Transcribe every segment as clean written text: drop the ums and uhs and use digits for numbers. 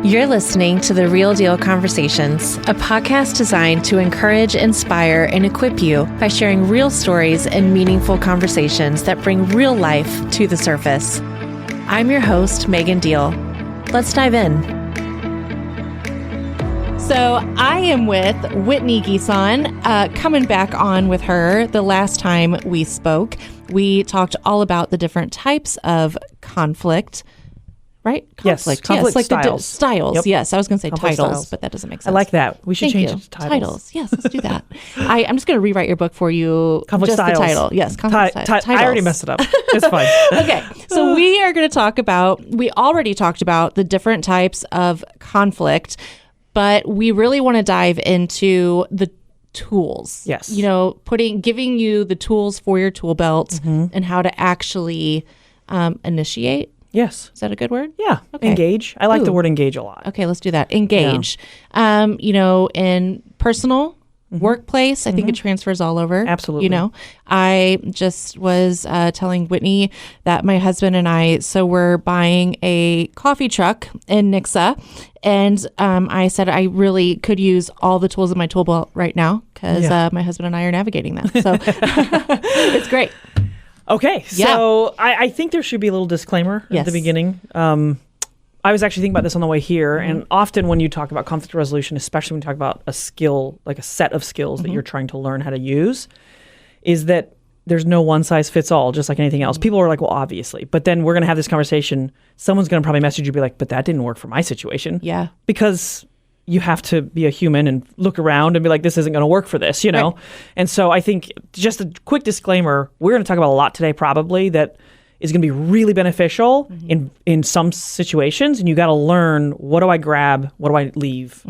You're listening to The Real Deal Conversations, a podcast designed to encourage, inspire, and equip you by sharing real stories and meaningful conversations that bring real life to the surface. I'm your host, Megan Deal. Let's dive in. So I am with Whitney Guison, coming back on with her. The last time we spoke, we talked all about the different types of conflict. Right? Conflict like styles. Styles. Yep. Yes, I was going to say conflict titles, styles. But that doesn't make sense. I like that. We should change it to titles. Titles. Yes, let's do that. I'm just going to rewrite your book for you. Conflict just styles. The title. Yes, conflict titles. I already messed it up. It's fine. Okay, so we are going to talk about, we already talked about the different types of conflict, but we really want to dive into the tools. Yes. You know, giving you the tools for your tool belt and how to actually initiate. Yes. Is that a good word? Yeah. Okay. Engage. I like the word engage a lot. Okay, let's do that. Engage. Yeah. In personal, workplace, I think it transfers all over. Absolutely. You know, I just was telling Whitney that my husband and I, so we're buying a coffee truck in Nixa. And I said I really could use all the tools in my tool belt right now because my husband and I are navigating that. So it's great. Okay, so I think there should be a little disclaimer at the beginning. I was actually thinking about this on the way here, and often when you talk about conflict resolution, especially when you talk about a skill, like a set of skills that you're trying to learn how to use, is that there's no one size fits all, just like anything else. People are like, well, obviously. But then we're going to have this conversation. Someone's going to probably message you and be like, but that didn't work for my situation. Yeah. Because you have to be a human and look around and be like, this isn't going to work for this, you know? Right. And so I think just a quick disclaimer, we're going to talk about a lot today probably that is going to be really beneficial in some situations. And you got to learn, what do I grab? What do I leave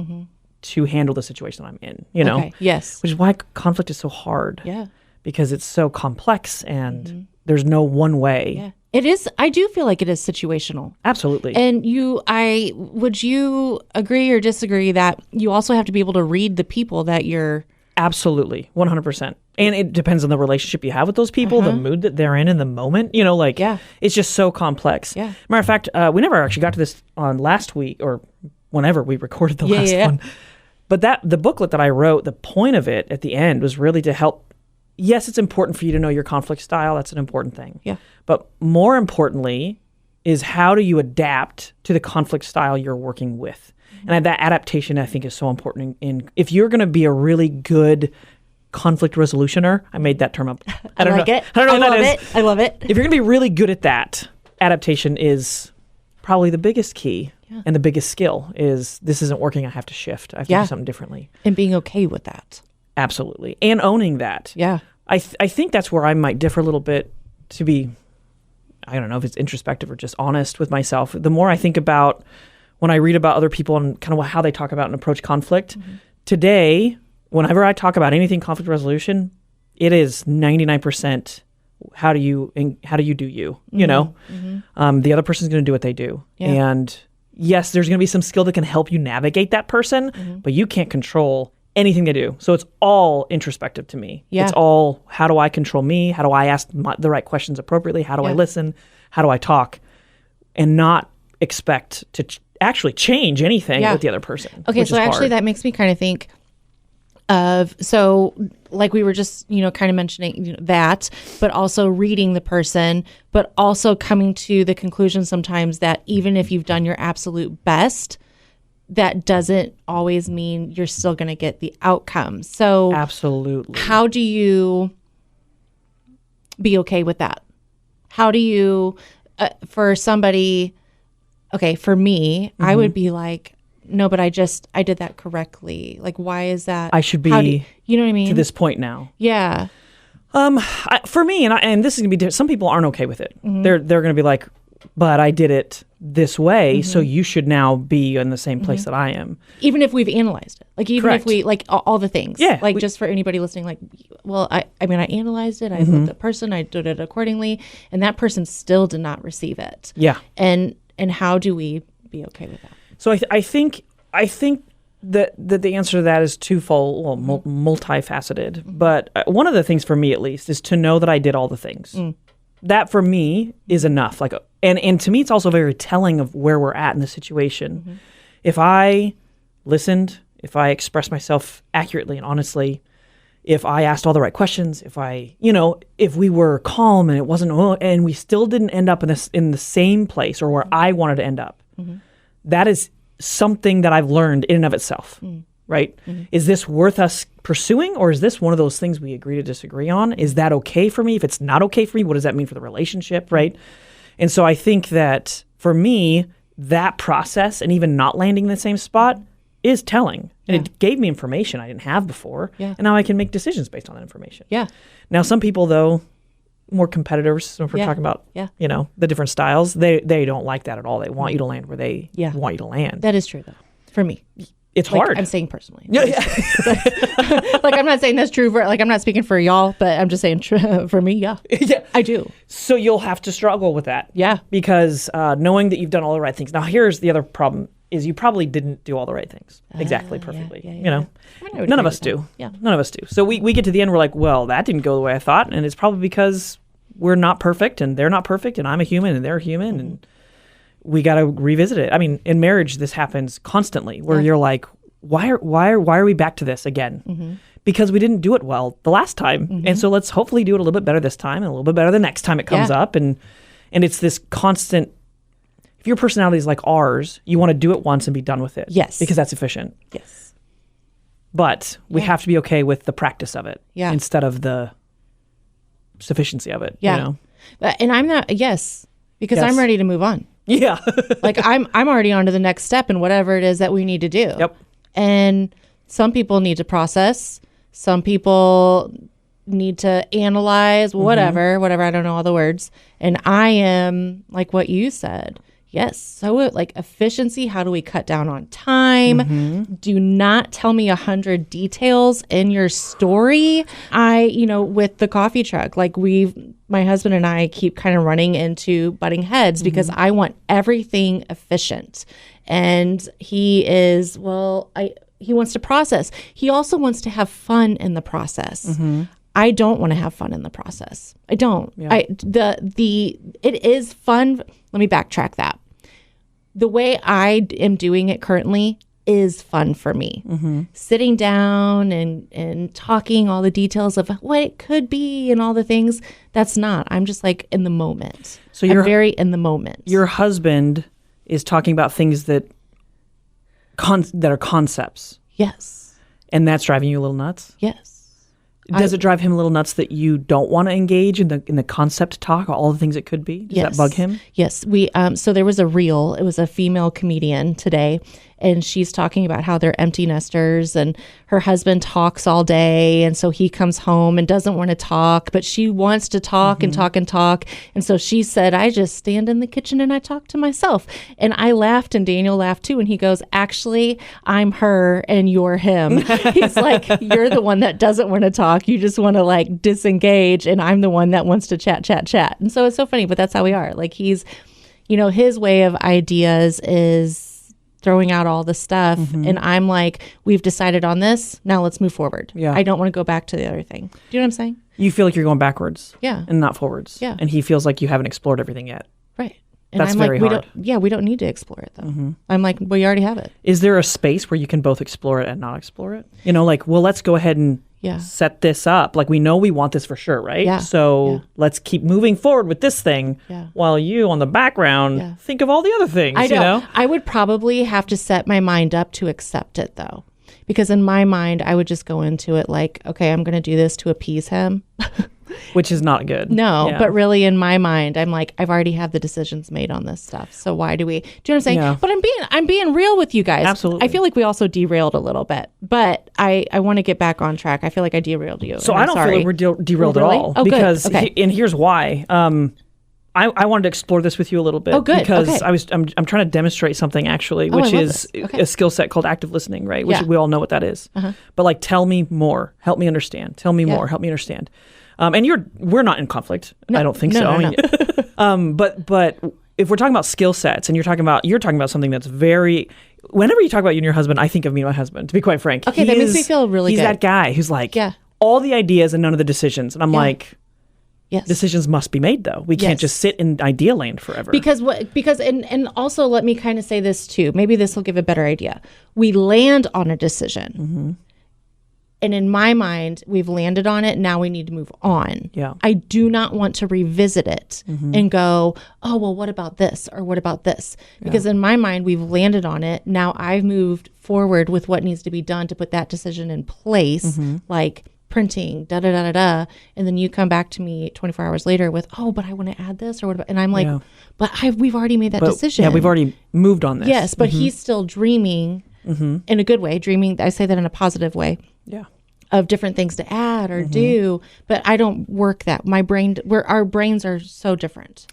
to handle the situation I'm in, you know? Okay. Yes. Which is why conflict is so hard. Yeah. Because it's so complex and there's no one way. Yeah. It is. I do feel like it is situational. Absolutely. And would you agree or disagree that you also have to be able to read the people that you're... Absolutely. 100%. And it depends on the relationship you have with those people, the mood that they're in the moment, you know, like it's just so complex. Yeah. Matter of fact, we never actually got to this on last week or whenever we recorded the last one. But the booklet that I wrote, the point of it at the end was really to help. Yes, it's important for you to know your conflict style. That's an important thing. Yeah. But more importantly is how do you adapt to the conflict style you're working with? And that adaptation, I think, is so important. If you're going to be a really good conflict resolutioner, I made that term up. I don't know what that is. I love it. If you're going to be really good at that, adaptation is probably the biggest key. Yeah. And the biggest skill is, this isn't working, I have to shift. I have to do something differently. And being okay with that. Absolutely. And owning that. Yeah. I think that's where I might differ a little bit, to be, I don't know if it's introspective or just honest with myself. The more I think about when I read about other people and kind of how they talk about and approach conflict, today, whenever I talk about anything conflict resolution, it is 99% how do you do you know? The other person's going to do what they do. Yeah. And yes, there's going to be some skill that can help you navigate that person, but you can't control anything they do. So it's all introspective to me. Yeah. It's all, how do I control me? How do I ask the right questions appropriately? How do I listen? How do I talk? And not expect to actually change anything with the other person. Okay, so actually that makes me kind of think of, so like we were just, kind of mentioning that, but also reading the person, but also coming to the conclusion sometimes that even if you've done your absolute best, that doesn't always mean you're still going to get the outcome. So absolutely. How do you be okay with that? How do you, for somebody, okay, for me, I would be like, no, but I did that correctly. Like, why is that? I should be, you know what I mean? To this point now. Yeah. For me, and this is going to be different. Some people aren't okay with it. They're going to be like, but I did it this way, so you should now be in the same place that I am. Even if we've analyzed it. Like, even if we, like, all the things. Yeah. Like, just for anybody listening, like, well, I analyzed it. I looked at the person. I did it accordingly. And that person still did not receive it. Yeah. And how do we be okay with that? So I think that the answer to that is twofold, well, multifaceted. But one of the things for me, at least, is to know that I did all the things. That for me is enough. Like, and to me, it's also very telling of where we're at in the situation. If I listened, if I expressed myself accurately and honestly, if I asked all the right questions, if we were calm and it wasn't, and we still didn't end up in the same place or where I wanted to end up, that is something that I've learned in and of itself, right? Is this worth us pursuing, or is this one of those things we agree to disagree on? Is that okay for me? If it's not okay for me, what does that mean for the relationship, right? And so I think that for me, that process and even not landing in the same spot is telling. And it gave me information I didn't have before. Yeah. And now I can make decisions based on that information. Yeah. Now, some people, though, more competitors, if we're talking about, the different styles, they don't like that at all. They want you to land where they want you to land. That is true, though, for me. It's hard. I'm saying personally. Yeah. Like, I'm not saying that's true for, like, I'm not speaking for y'all, but I'm just saying for me, yeah, I do. So you'll have to struggle with that. Yeah. Because knowing that you've done all the right things. Now, here's the other problem. Is you probably didn't do all the right things exactly perfectly. None of us do. Yeah. None of us do. So we get to the end, we're like, well, that didn't go the way I thought. And it's probably because we're not perfect and they're not perfect and I'm a human and they're human and we got to revisit it. I mean, in marriage, this happens constantly where you're like, why are we back to this again? Because we didn't do it well the last time. And so let's hopefully do it a little bit better this time and a little bit better the next time it comes up. And it's this constant. If your personality is like ours, you want to do it once and be done with it. Yes. Because that's efficient. Yes. But we have to be okay with the practice of it instead of the sufficiency of it. Yeah. And I'm not, because I'm ready to move on. Yeah. Like I'm already on to the next step in whatever it is that we need to do. Yep. And some people need to process. Some people need to analyze, whatever, I don't know all the words. And I am like what you said. Yes. So like efficiency, how do we cut down on time? Do not tell me 100 details in your story. With the coffee truck, like my husband and I keep kind of running into butting heads because I want everything efficient. And he is, he wants to process. He also wants to have fun in the process. I don't want to have fun in the process. I don't. Yeah. It is fun. Let me backtrack that. The way I am doing it currently is fun for me. Sitting down and talking all the details of what it could be and all the things, that's not. I'm just like in the moment. So you're very in the moment. Your husband is talking about things that are concepts. Yes. And that's driving you a little nuts? Yes. Does it drive him a little nuts that you don't want to engage in the concept talk, all the things it could be? Does that bug him? Yes. So there was a reel. It was a female comedian today, and she's talking about how they're empty nesters and her husband talks all day. And so he comes home and doesn't want to talk, but she wants to talk and talk and talk. And so she said, I just stand in the kitchen and I talk to myself. And I laughed and Daniel laughed too. And he goes, actually, I'm her and you're him. He's like, you're the one that doesn't want to talk. You just want to like disengage. And I'm the one that wants to chat. And so it's so funny, but that's how we are. Like he's, his way of ideas is throwing out all the stuff. And I'm like, we've decided on this. Now let's move forward. Yeah. I don't want to go back to the other thing. Do you know what I'm saying? You feel like you're going backwards. Yeah. And not forwards. Yeah. And he feels like you haven't explored everything yet. Right. And that's I'm very like, hard. we don't need to explore it though. I'm like, well, you already have it. Is there a space where you can both explore it and not explore it? Let's go ahead and set this up. Like we know we want this for sure, right? Yeah. So let's keep moving forward with this thing while you on the background think of all the other things. I know. I would probably have to set my mind up to accept it though. Because in my mind, I would just go into it like, okay, I'm going to do this to appease him. Which is not good. No, but really in my mind, I'm like, I've already had the decisions made on this stuff. So why do we? Do you know what I'm saying? Yeah. But I'm being real with you guys. Absolutely. I feel like we also derailed a little bit, but I want to get back on track. I feel like I derailed you. So I don't feel like we're derailed at all. Oh, because good. Okay. And here's why. I wanted to explore this with you a little bit. Oh, good. Because okay. I'm trying to demonstrate something actually, which is a skill set called active listening, right? Which we all know what that is. But like, tell me more. Help me understand. Tell me more. Help me understand. And we're not in conflict. No, I don't think so. No. I mean, but if we're talking about skill sets and you're talking about something that's very, whenever you talk about you and your husband, I think of me and my husband, to be quite frank. Okay, that makes me feel really good. He's that guy who's like all the ideas and none of the decisions. And I'm like, Yes. Decisions must be made, though. We can't just sit in idea land forever. Because and also let me kind of say this too. Maybe this will give a better idea. We land on a decision. And in my mind, we've landed on it. Now we need to move on. Yeah. I do not want to revisit it and go, oh, well, what about this? Or what about this? Because in my mind, we've landed on it. Now I've moved forward with what needs to be done to put that decision in place, like printing, da-da-da-da-da. And then you come back to me 24 hours later with, oh, but I want to add this or what about, and I'm like, but we've already made that decision. Yeah, we've already moved on this. Yes, but he's still dreaming in a good way, dreaming. I say that in a positive way. Yeah. Of different things to add or do, but I don't work that. Our brains are so different.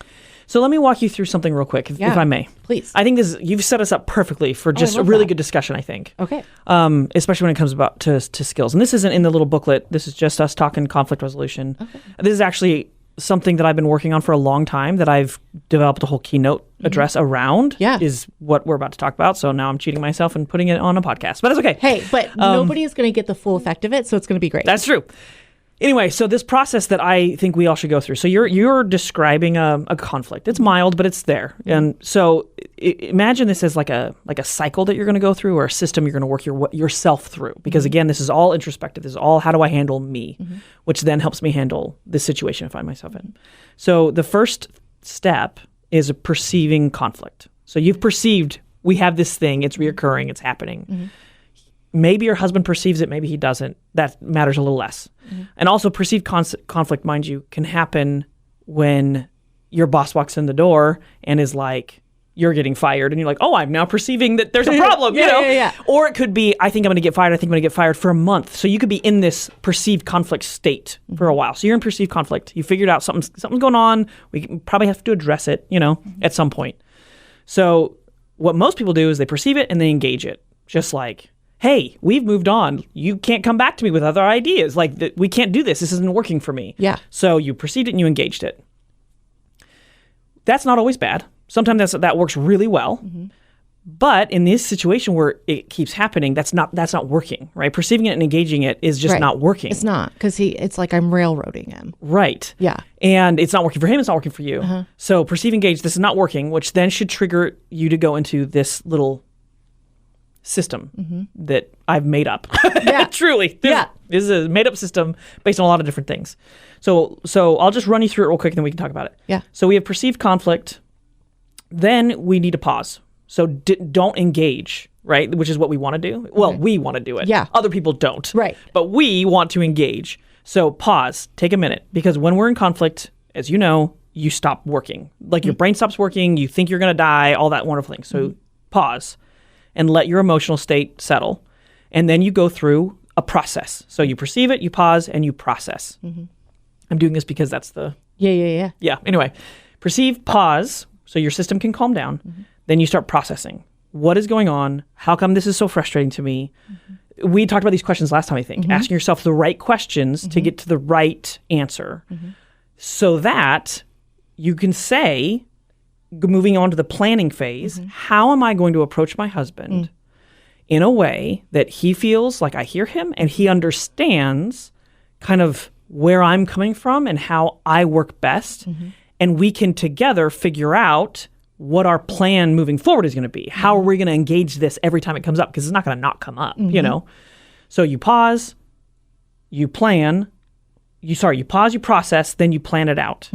So let me walk you through something real quick, if I may. Please. I think you've set us up perfectly for just a really good discussion, I think. Okay. Especially when it comes about to skills. And this isn't in the little booklet. This is just us talking conflict resolution. Okay. This is actually something that I've been working on for a long time that I've developed a whole keynote address around is what we're about to talk about. So now I'm cheating myself and putting it on a podcast, but it's okay. Hey, but nobody is going to get the full effect of it. So it's going to be great. That's true. Anyway, so this process that I think we all should go through. So you're describing a conflict. It's mild, but it's there. And so imagine this as like a cycle that you're going to go through, or a system you're going to work yourself through. Because again, this is all introspective. This is all, how do I handle me, which then helps me handle the situation I find myself in. So the first step is perceiving conflict. So you've perceived, we have this thing, it's reoccurring, it's happening. Maybe your husband perceives it, maybe he doesn't. That matters a little less. And also perceived conflict, mind you, can happen when your boss walks in the door and is like, you're getting fired. And you're like, oh, I'm now perceiving that there's a problem, you know? Yeah. Or it could be, I think I'm going to get fired. I think I'm going to get fired for a month. So you could be in this perceived conflict state for a while. So you're in perceived conflict. You figured out something's going on. We probably have to address it, at some point. So what most people do is they perceive it and they engage it. Just like, hey, we've moved on. You can't come back to me with other ideas. Like, we can't do this. This isn't working for me. Yeah. So you perceived it and you engaged it. That's not always bad. Sometimes that works really well. But in this situation where it keeps happening, that's not working, right? Perceiving it and engaging it is just not working. It's not, because it's like I'm railroading him. Right. Yeah. And it's not working for him. It's not working for you. So perceive, engage, this is not working, which then should trigger you to go into this little system that I've made up. Yeah. Truly. This is a made up system based on a lot of different things. So I'll just run you through it real quick and then we can talk about it. Yeah. So we have perceived conflict. Then we need to pause. So don't engage, right? Which is what we want to do. Well, we want to do it. Yeah. Other people don't. Right. But we want to engage. So pause, take a minute, because when we're in conflict, as you know, you stop working. Like your brain stops working, you think you're going to die, all that wonderful thing. So pause and let your emotional state settle. And then you go through a process. So you perceive it, you pause, and you process. I'm doing this because that's the... Yeah. Yeah. Anyway, perceive, pause, so your system can calm down. Then you start processing. What is going on? How come this is so frustrating to me? We talked about these questions last time, I think. Asking yourself the right questions to get to the right answer. So that you can say, moving on to the planning phase, how am I going to approach my husband in a way that he feels like I hear him and he understands kind of where I'm coming from and how I work best. And we can together figure out what our plan moving forward is going to be. How are we going to engage this every time it comes up? Because it's not going to not come up, you know? So you pause, you plan, you pause, you process, then you plan it out.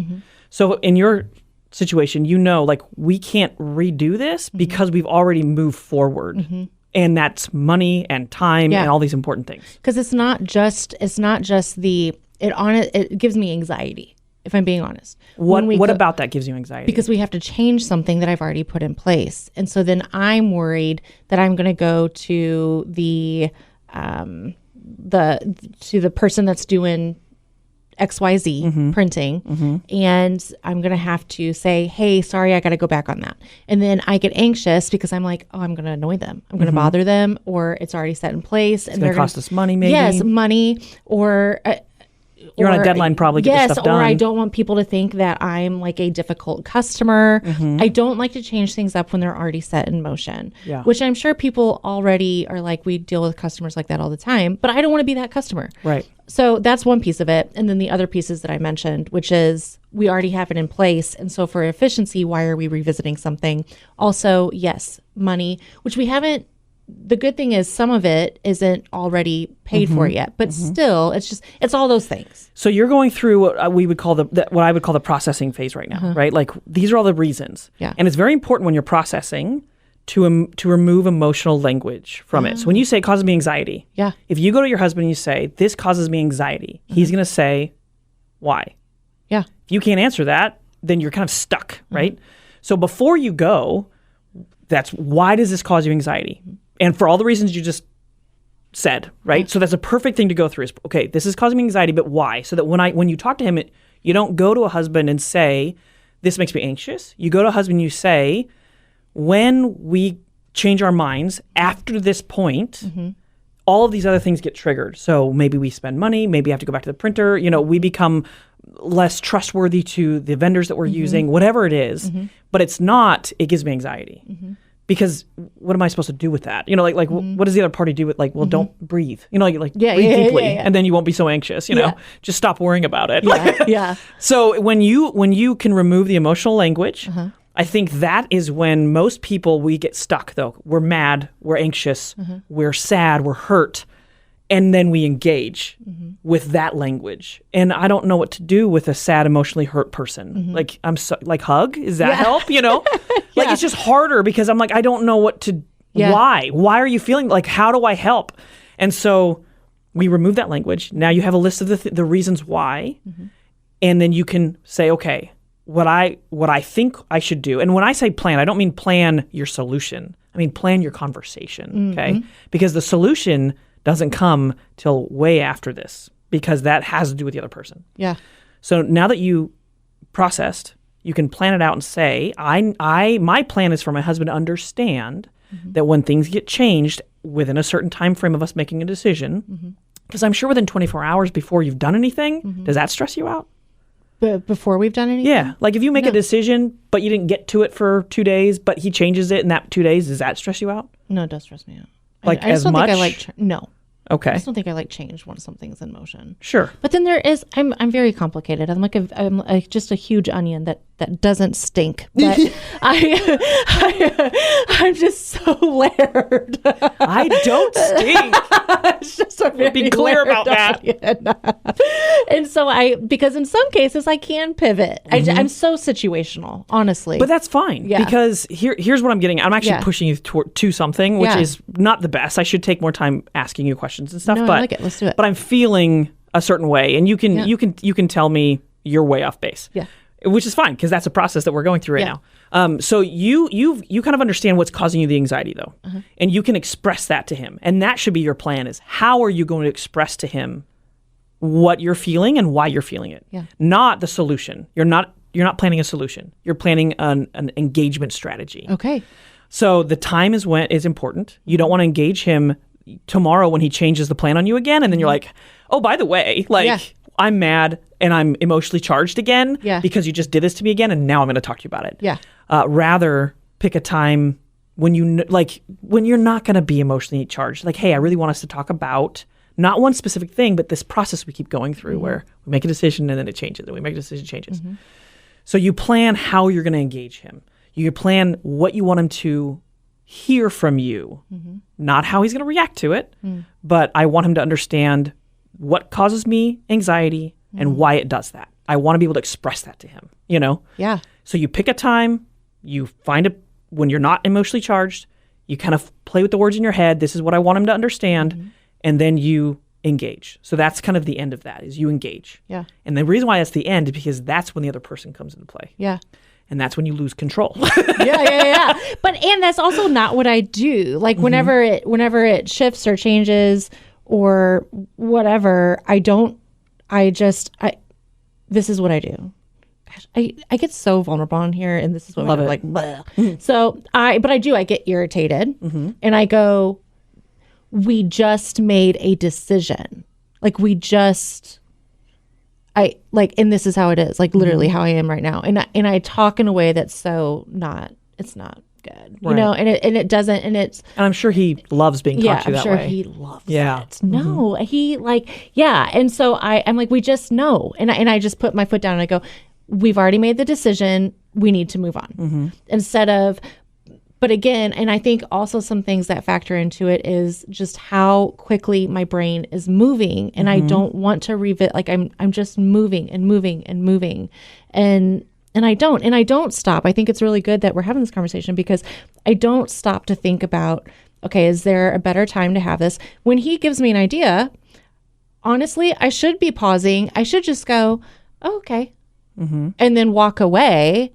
So in your situation, like we can't redo this because we've already moved forward. And that's money and time and all these important things. Because it's not just it gives me anxiety, if I'm being honest. What about that gives you anxiety? Because we have to change something that I've already put in place. And so then I'm worried that I'm going to go to the person that's doing XYZ printing, and I'm going to have to say, hey, sorry, I got to go back on that. And then I get anxious because I'm like, oh, I'm going to annoy them. I'm going to bother them, or it's already set in place. It's going to cost us money, maybe. Yes, money, or You're on a deadline, probably get the stuff done. Or I don't want people to think that I'm like a difficult customer. I don't like to change things up when they're already set in motion, which I'm sure people already are like, we deal with customers like that all the time, but I don't want to be that customer. Right. So that's one piece of it. And then the other pieces that I mentioned, which is we already have it in place. And so for efficiency, why are we revisiting something? Also, yes, money, which we haven't. The good thing is some of it isn't already paid for yet, but still, it's all those things. So you're going through what we would call what I would call the processing phase right now, right? Like these are all the reasons. Yeah. And it's very important when you're processing to remove emotional language from it. So when you say it causes me anxiety, if you go to your husband and you say, this causes me anxiety, he's going to say, why? Yeah. If you can't answer that, then you're kind of stuck, right? So before you go, that's why does this cause you anxiety? And for all the reasons you just said, right? So that's a perfect thing to go through is, okay, this is causing me anxiety, but why? So that when you talk to him, you don't go to a husband and say, this makes me anxious. You go to a husband and you say, when we change our minds after this point, all of these other things get triggered. So maybe we spend money, maybe I have to go back to the printer, we become less trustworthy to the vendors that we're using, whatever it is. But it's not, it gives me anxiety. Because what am I supposed to do with that? What does the other party do with don't breathe? Breathe deeply, and then you won't be so anxious. Just stop worrying about it. So when you can remove the emotional language, I think that is when most people, we get stuck. Though we're mad, we're anxious, we're sad, we're hurt, and then we engage with that language. And I don't know what to do with a sad, emotionally hurt person. Like hug? Is that help? It's just harder because I'm like, I don't know what to. Why? Why are you feeling like? How do I help? And so we remove that language. Now you have a list of the reasons why, and then you can say, okay, what I think I should do. And when I say plan, I don't mean plan your solution. I mean plan your conversation. Okay, because the solution doesn't come till way after this because that has to do with the other person. Yeah. So now that you processed, you can plan it out and say, my plan is for my husband to understand that when things get changed within a certain time frame of us making a decision, because I'm sure within 24 hours before you've done anything, does that stress you out? But before we've done anything? Yeah. Like if you make a decision, but you didn't get to it for 2 days, but he changes it in that 2 days, does that stress you out? No, it does stress me out. Like I just as don't much? think no. Okay. I just don't think I like change when something's in motion. Sure. But then there is, I'm very complicated. I'm like just a huge onion that doesn't stink. But I'm just so layered. I don't stink. It's just a very be clear about that. And so because in some cases I can pivot. I'm so situational, honestly. But that's fine. Yeah. Because here's what I'm getting. I'm actually pushing you to something, which is not the best. I should take more time asking you questions and stuff. No, but I like it. Let's do it. But I'm feeling a certain way, and you can tell me you're way off base. Yeah. Which is fine because that's a process that we're going through right now. So you kind of understand what's causing you the anxiety though, and you can express that to him, and that should be your plan: is how are you going to express to him what you're feeling and why you're feeling it, not the solution. You're not planning a solution. You're planning an engagement strategy. Okay. So the time is important. You don't want to engage him tomorrow when he changes the plan on you again, and then you're like, oh, by the way, I'm mad and I'm emotionally charged again because you just did this to me again, and now I'm going to talk to you about it. Yeah. Rather pick a time when when you're not going to be emotionally charged. Like, hey, I really want us to talk about not one specific thing, but this process we keep going through where we make a decision and then it changes, and we make a decision, changes. So you plan how you're going to engage him. You plan what you want him to hear from you, not how he's going to react to it, but I want him to understand what causes me anxiety and why it does that. I want to be able to express that to him, Yeah. So you pick a time, you find when you're not emotionally charged, you kind of play with the words in your head. This is what I want him to understand. And then you engage. So that's kind of the end of that, is you engage. Yeah. And the reason why that's the end is because that's when the other person comes into play. Yeah. And that's when you lose control. Yeah. And that's also not what I do. Like whenever it shifts or changes or whatever, this is what I do. Gosh, I get so vulnerable on here, and this is what I'm like, bleh. So I get irritated and I go, we just made a decision. Like we just and this is how it is, like literally how I am right now. And I talk in a way that's it's not good, you know, and it doesn't, and I'm sure he loves being talked to I'm that sure way. he loves Yeah. it. No, he and so I'm like, we just know. And I just put my foot down and I go, we've already made the decision. We need to move on instead of, but again, and I think also some things that factor into it is just how quickly my brain is moving, and I don't want to revisit. Like I'm just moving and moving and moving, and I don't stop. I think it's really good that we're having this conversation because I don't stop to think about, okay, is there a better time to have this? When he gives me an idea, honestly, I should be pausing. I should just go, oh, okay, and then walk away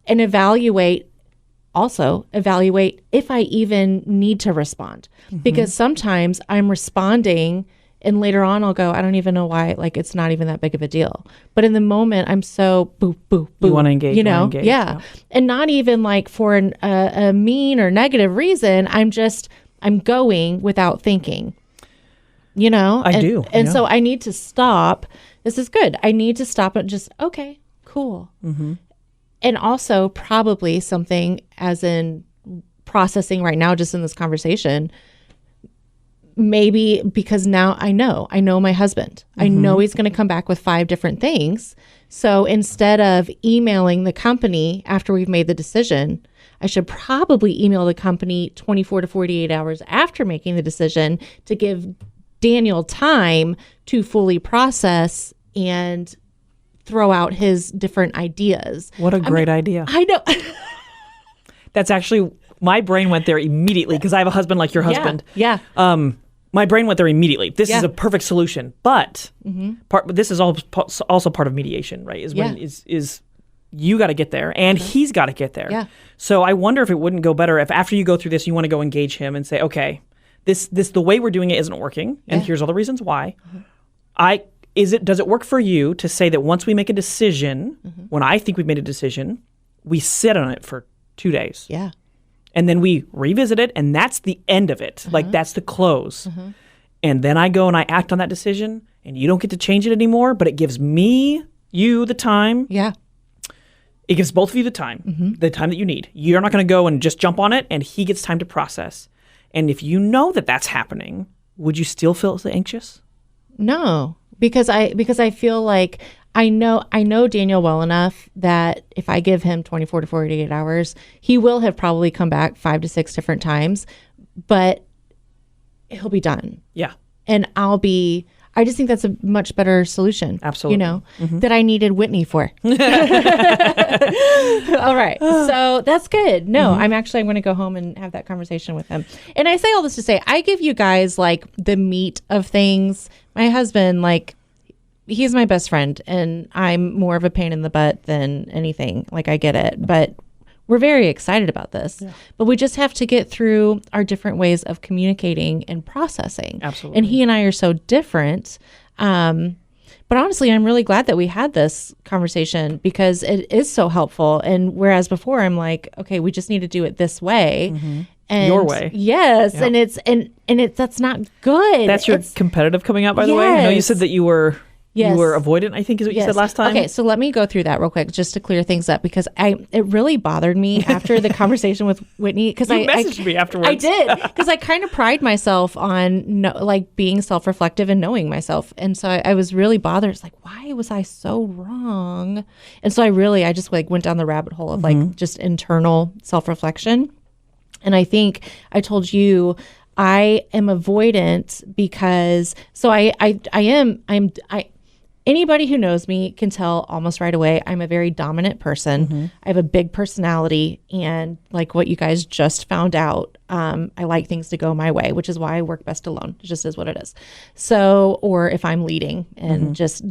and evaluate if I even need to respond. Because sometimes I'm responding and later on I'll go, I don't even know why, like it's not even that big of a deal. But in the moment I'm so boo, boo, boo. You want to engage, you know? Yeah. And not even like for a mean or negative reason. I'm going without thinking, you know? I do. And so I need to stop. This is good. I need to stop and just, okay, cool. And also probably something as in processing right now, just in this conversation, maybe because now I know my husband. I know he's going to come back with 5 different things. So instead of emailing the company after we've made the decision, I should probably email the company 24 to 48 hours after making the decision to give Daniel time to fully process and throw out his different ideas. What a great idea. I know. That's actually, my brain went there immediately because I have a husband like your husband. Yeah. My brain went there immediately. This is a perfect solution. But this is also part of mediation, right? Is when is you got to get there and he's got to get there. Yeah. So I wonder if it wouldn't go better if after you go through this, you want to go engage him and say, okay, this the way we're doing it isn't working, and here's all the reasons why. Does it work for you to say that once we make a decision, when I think we've made a decision, we sit on it for 2 days? Yeah. And then we revisit it, and that's the end of it. Like, that's the close. And then I go and I act on that decision, and you don't get to change it anymore, but it gives you the time. Yeah. It gives both of you the time that you need. You're not going to go and just jump on it, and he gets time to process. And if you know that that's happening, would you still feel anxious? No. Because I feel like I know Daniel well enough that if I give him 24 to 48 hours, he will have probably come back 5 to 6 different times, but he'll be done. Yeah. And I just think that's a much better solution. Absolutely. You know, that I needed Whitney for. All right. So that's good. No, I'm going to go home and have that conversation with him. And I say all this to say, I give you guys like the meat of things. My husband, like, he's my best friend and I'm more of a pain in the butt than anything. Like, I get it. But we're very excited about this. Yeah. But we just have to get through our different ways of communicating and processing. Absolutely. And he and I are so different. But honestly, I'm really glad that we had this conversation because it is so helpful. And whereas before I'm like, okay, we just need to do it this way. And your way. Yes. Yeah. And it's that's not good. That's your competitive coming out, by the way. I know you said that you were avoidant, I think is what you said last time. Okay, so let me go through that real quick just to clear things up because it really bothered me after the conversation with Whitney. Because you messaged me afterwards. I did, because I kind of pride myself on being self-reflective and knowing myself. And so I was really bothered. It's like, why was I so wrong? And so I just like went down the rabbit hole of like just internal self-reflection. And I think I told you I am avoidant because anybody who knows me can tell almost right away I'm a very dominant person. I have a big personality, and like what you guys just found out, I like things to go my way, which is why I work best alone. It just is what it is. So, or if I'm leading and just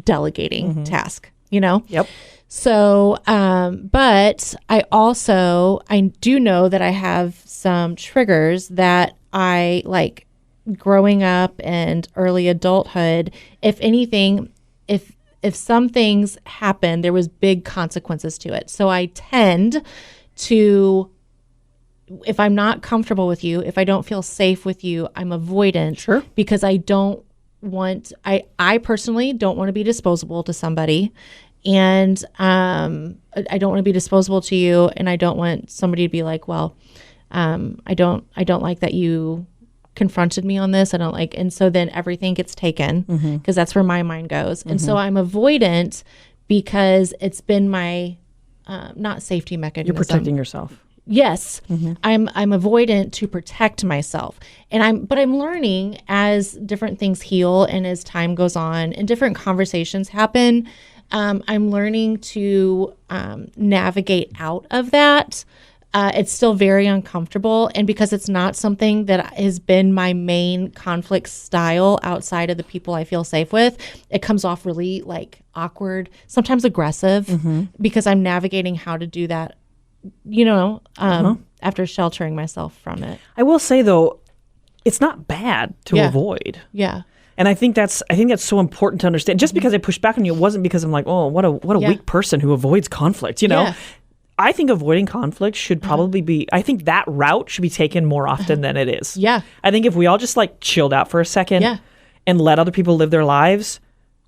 delegating task, you know? Yep. So, but I do know that I have some triggers that I like growing up and early adulthood. If anything, if some things happen, there was big consequences to it. So I tend to, if I'm not comfortable with you, if I don't feel safe with you, I'm avoidant. Sure. Because I don't I personally don't want to be disposable to somebody. And I don't want to be disposable to you, and I don't want somebody to be like, well, I don't like that you confronted me on this. I don't like, and so then everything gets taken because that's where my mind goes. And so I'm avoidant because it's been my not safety mechanism. You're protecting yourself. Yes, I'm avoidant to protect myself, and I'm learning as different things heal and as time goes on and different conversations happen. I'm learning to navigate out of that. It's still very uncomfortable, and because it's not something that has been my main conflict style outside of the people I feel safe with, it comes off really like awkward, sometimes aggressive, because I'm navigating how to do that. After sheltering myself from it. I will say though, it's not bad to avoid. Yeah. And I think that's so important to understand. Just because I pushed back on you, it wasn't because I'm like, oh, what a weak person who avoids conflict, Yeah. I think avoiding conflict should probably be, I think that route should be taken more often than it is. Yeah. I think if we all just like chilled out for a second and let other people live their lives,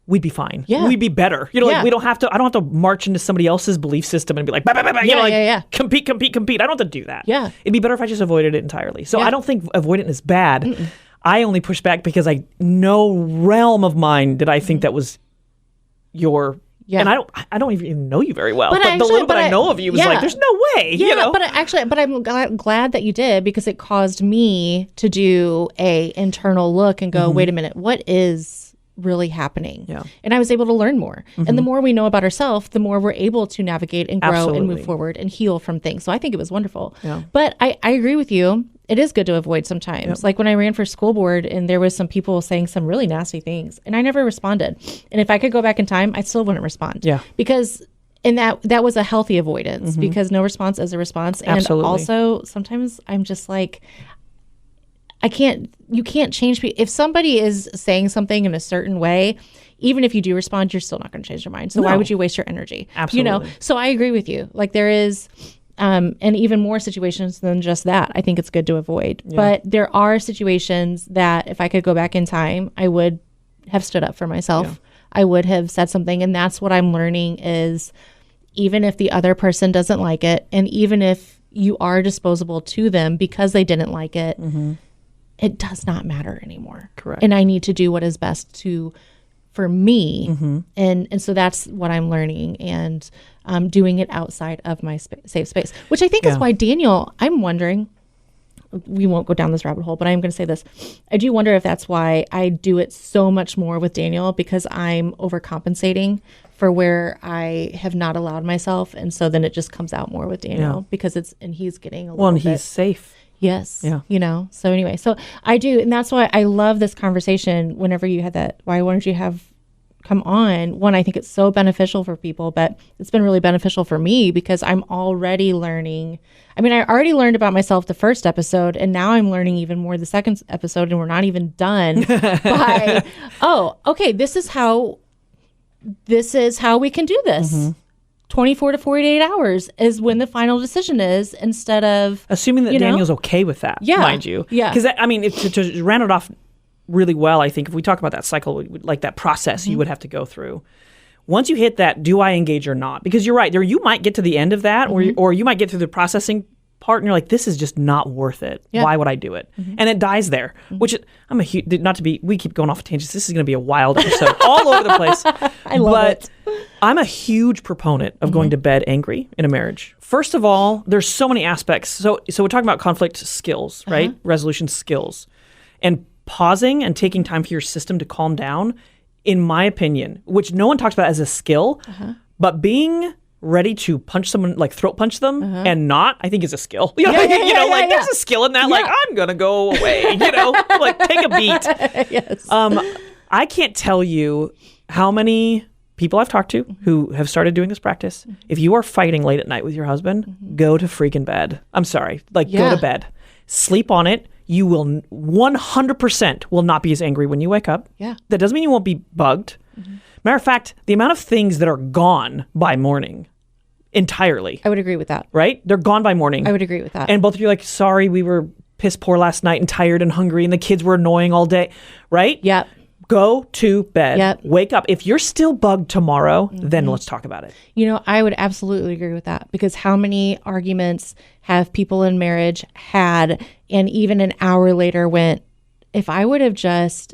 we'd be fine. Yeah. We'd be better. Like I don't have to march into somebody else's belief system and be like, compete. I don't have to do that. Yeah. It'd be better if I just avoided it entirely. So I don't think avoidant is bad. I only push back because no realm of mine did I think that was your, and I don't even know you very well. But the little bit I know of you was like, there's no way. Yeah, but I'm glad that you did, because it caused me to do a internal look and go, wait a minute, what is really happening? And I was able to learn more. And the more we know about ourselves, the more we're able to navigate and grow and move forward and heal from things. So I think it was wonderful. But I agree with you. It is good to avoid sometimes. Like when I ran for school board and there was some people saying some really nasty things and I never responded. And if I could go back in time, I still wouldn't respond. Because that was a healthy avoidance, because no response is a response. And also sometimes I'm just like, you can't change people. If somebody is saying something in a certain way, even if you do respond, you're still not going to change their mind. So why would you waste your energy? Absolutely. So I agree with you. Like there is, and even more situations than just that, I think it's good to avoid. But there are situations that if I could go back in time, I would have stood up for myself. I would have said something. And that's what I'm learning is even if the other person doesn't like it, and even if you are disposable to them because they didn't like it, it does not matter anymore. Correct. And I need to do what is best for me. And so that's what I'm learning, and doing it outside of my safe space, which I think is why Daniel, I'm wondering, we won't go down this rabbit hole, but I'm going to say this. I do wonder if that's why I do it so much more with Daniel, because I'm overcompensating for where I have not allowed myself. And so then it just comes out more with Daniel because he's getting a little bit. Well, and he's safe. Yes. Yeah. So anyway, so I do. And that's why I love this conversation. Whenever you had that, why don't you have come on? One, I think it's so beneficial for people, but it's been really beneficial for me because I'm already learning. I mean, I already learned about myself the first episode, and now I'm learning even more the second episode, and we're not even done by, okay, this is how we can do this. 24 to 48 hours is when the final decision is, instead of assuming that Daniel's okay with that, mind you. Because I mean, to round it off really well, I think if we talk about that cycle, like that process you would have to go through. Once you hit that, do I engage or not? Because you're right, there you might get to the end of that, or you might get through the processing part, and you're like, this is just not worth it. Why would I do it? And it dies there. Which I'm a huge, we keep going off tangents. This is going to be a wild episode, all over the place. I love it. I'm a huge proponent of going to bed angry in a marriage. First of all, there's so many aspects. So we're talking about conflict skills, right? Resolution skills, and pausing and taking time for your system to calm down. In my opinion, which no one talks about as a skill, but being ready to punch someone, like throat punch them and not, I think is a skill. There's a skill in that. Like, I'm going to go away, like take a beat. Yes. I can't tell you how many people I've talked to who have started doing this practice. If you are fighting late at night with your husband, go to freaking bed. I'm sorry. Go to bed. Sleep on it. You will 100% will not be as angry when you wake up. Yeah. That doesn't mean you won't be bugged. Matter of fact, the amount of things that are gone by morning entirely. I would agree with that. Right? They're gone by morning. I would agree with that. And both of you are like, sorry, we were piss poor last night and tired and hungry and the kids were annoying all day. Right? Yeah. Go to bed. Yep. Wake up. If you're still bugged tomorrow, then let's talk about it. You know, I would absolutely agree with that, because how many arguments have people in marriage had, and even an hour later went, if I would have just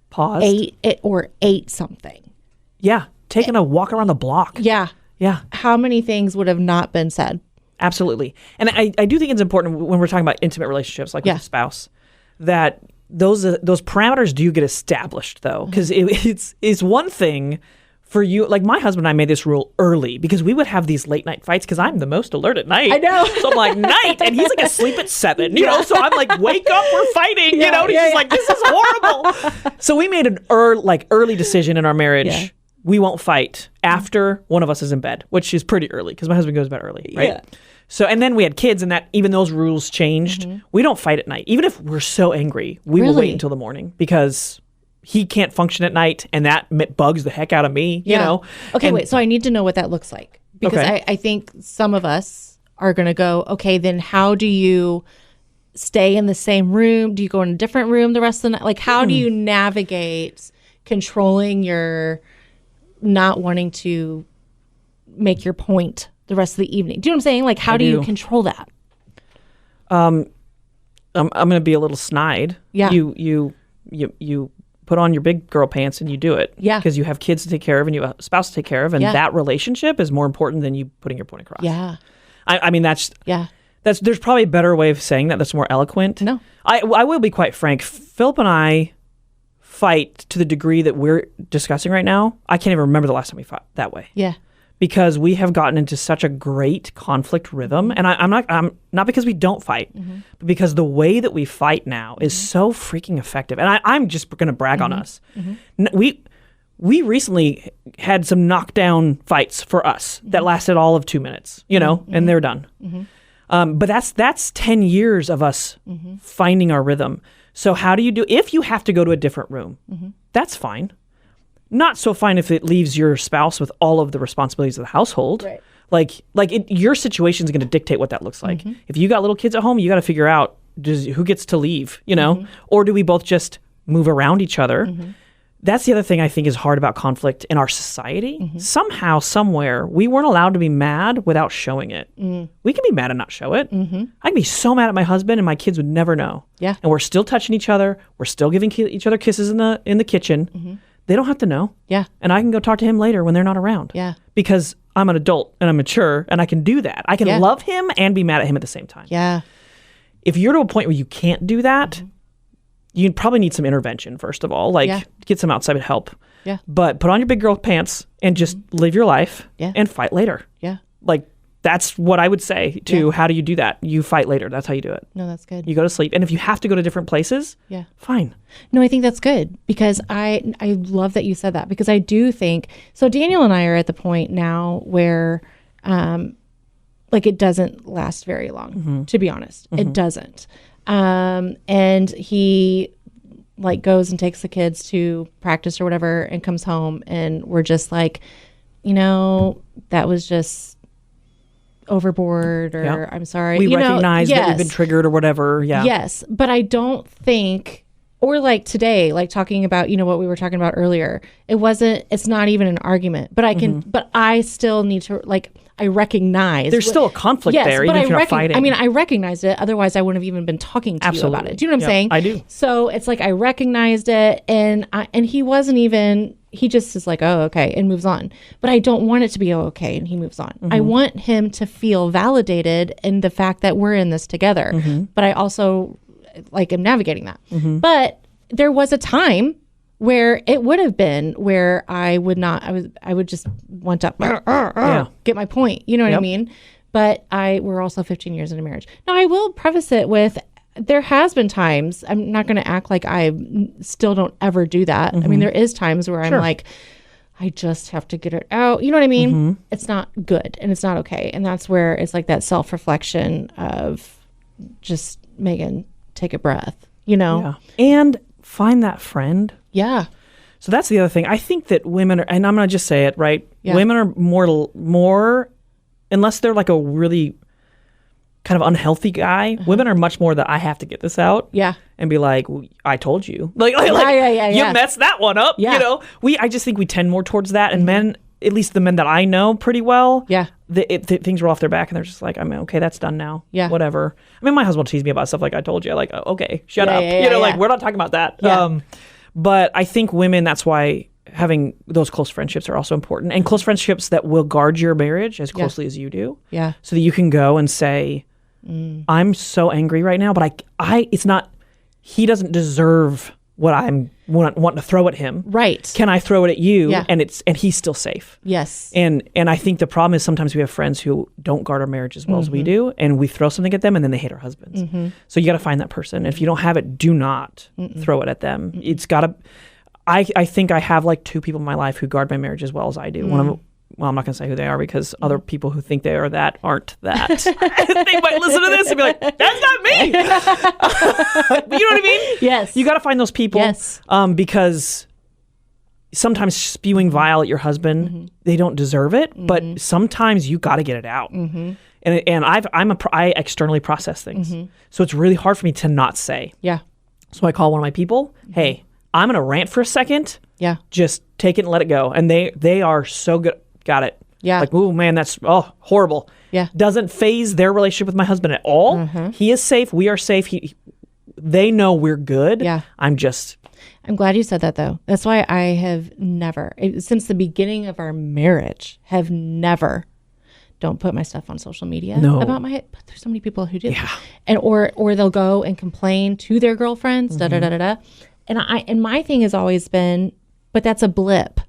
Paused. ate something. Yeah. Taking a walk around the block. Yeah. Yeah. How many things would have not been said? Absolutely. And I do think it's important when we're talking about intimate relationships, like with a spouse, that those parameters do get established, though, because it's one thing for you. Like my husband and I made this rule early because we would have these late night fights because I'm the most alert at night. I know. So I'm like, night, and he's like asleep at 7, you know? So I'm like, wake up, we're fighting, you know? And he's just like, this is horrible. So we made an early decision in our marriage. Yeah. We won't fight after one of us is in bed, which is pretty early because my husband goes to bed early, right? Yeah. So, and then we had kids, and that even those rules changed. We don't fight at night. Even if we're so angry, we will wait until the morning because he can't function at night, and that bugs the heck out of me, you know? Okay, wait. So I need to know what that looks like, because I think some of us are going to go, okay, then how do you stay in the same room? Do you go in a different room the rest of the night? Like, how do you navigate controlling your not wanting to make your point the rest of the evening? Do you know what I'm saying? Like, how do you control that? I'm going to be a little snide. Yeah. You put on your big girl pants and you do it. Yeah. Because you have kids to take care of and you have a spouse to take care of, and that relationship is more important than you putting your point across. Yeah. I mean, there's probably a better way of saying that that's more eloquent. No. I will be quite frank. Philip and I fight to the degree that we're discussing right now. I can't even remember the last time we fought that way. Yeah. Because we have gotten into such a great conflict rhythm, and I'm not because we don't fight, but because the way that we fight now is so freaking effective. And I'm just going to brag on us. We recently had some knockdown fights for us that lasted all of 2 minutes, you know, and they're done. But that's 10 years of us finding our rhythm. So how do you do if you have to go to a different room? That's fine. Not so fine if it leaves your spouse with all of the responsibilities of the household. Right. Your situation is going to dictate what that looks like. If you got little kids at home, you got to figure out who gets to leave, you know, or do we both just move around each other? That's the other thing I think is hard about conflict in our society. Somehow, somewhere, we weren't allowed to be mad without showing it. We can be mad and not show it. I can be so mad at my husband and my kids would never know. Yeah. And we're still touching each other. We're still giving each other kisses in the kitchen. They don't have to know. Yeah. And I can go talk to him later when they're not around. Yeah. Because I'm an adult and I'm mature and I can do that. I can love him and be mad at him at the same time. Yeah. If you're to a point where you can't do that, you probably need some intervention, first of all. Get some outside help. Yeah. But put on your big girl pants and just live your life and fight later. Yeah. That's what I would say to how do you do that? You fight later. That's how you do it. No, that's good. You go to sleep. And if you have to go to different places, fine. No, I think that's good, because I love that you said that, because I do think, so Daniel and I are at the point now where it doesn't last very long, to be honest. It doesn't. And he goes and takes the kids to practice or whatever and comes home, and we're just like, that was just overboard, or I'm sorry. We recognize that we've been triggered or whatever. Yeah. Yes. But I don't think, or today, talking about, what we were talking about earlier, it's not even an argument, but but I still need to, I recognize. There's still a conflict there, even if you're not fighting. I mean, I recognized it. Otherwise, I wouldn't have even been talking to you about it. Do you know what I'm saying? I do. So it's I recognized it, and he wasn't even, he just is like, oh, okay, and moves on. But I don't want it to be, oh, okay, and he moves on. I want him to feel validated in the fact that we're in this together. But I also, am navigating that. But there was a time where it would have been where I would just want to get my point. You know what I mean? But we're also 15 years into marriage. Now, I will preface it with, there has been times, I'm not going to act like I still don't ever do that. I mean, there is times where I'm like, I just have to get it out. You know what I mean? It's not good and it's not okay. And that's where it's that self-reflection of just, Megan, take a breath, Yeah. And find that friend. Yeah. So that's the other thing. I think that women are, and I'm going to just say it, right? Yeah. Women are more, unless they're a really kind of unhealthy guy. Women are much more that I have to get this out. Yeah. And be like, I told you. Like yeah. you messed that one up. Yeah. You know, I just think we tend more towards that. And men, at least the men that I know pretty well, things roll off their back and they're just like, I mean, okay, that's done now. Yeah. Whatever. I mean, my husband will tease me about stuff like I told you. Like, oh, okay, shut up. Like, we're not talking about that. Yeah. But I think women, that's why having those close friendships are also important. And close friendships that will guard your marriage as closely as you do. Yeah. So that you can go and say, I'm so angry right now, but it's not, he doesn't deserve what I'm wanting to throw at him. Right. Can I throw it at you? Yeah. And he's still safe. Yes. And I think the problem is sometimes we have friends who don't guard our marriage as well as we do, and we throw something at them and then they hate our husbands. So you got to find that person. If you don't have it, do not throw it at them. It's got to, I think I have like 2 people in my life who guard my marriage as well as I do. One of them, well, I'm not going to say who they are because other people who think they are that aren't that. They might listen to this and be like, that's not me. You know what I mean? Yes. You got to find those people. Yes. Because sometimes spewing vile at your husband, they don't deserve it, but sometimes you got to get it out. And I externally process things. So it's really hard for me to not say. Yeah. So I call one of my people, hey, I'm going to rant for a second. Yeah. Just take it and let it go. And they are so good. Got it. Yeah. Like, oh man, that's horrible. Yeah. Doesn't phase their relationship with my husband at all. He is safe. We are safe. They know we're good. Yeah. I'm glad you said that though. That's why I have never, since the beginning of our marriage, don't put my stuff on social media about but there's so many people who do. Yeah. And or they'll go and complain to their girlfriends, And my thing has always been, but that's a blip.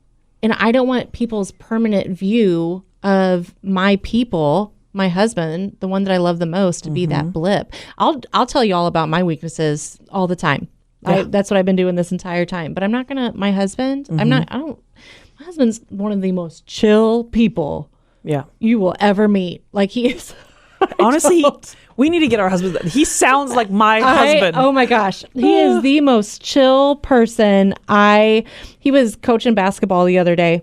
And I don't want people's permanent view of my people, my husband, the one that I love the most, to be that blip. I'll tell you all about my weaknesses all the time. Yeah. That's what I've been doing this entire time. But I'm not gonna. My husband, my husband's one of the most chill people you will ever meet. Like he is. Honestly, we need to get our husbands. He sounds like my husband. Oh my gosh. He is the most chill person. He was coaching basketball the other day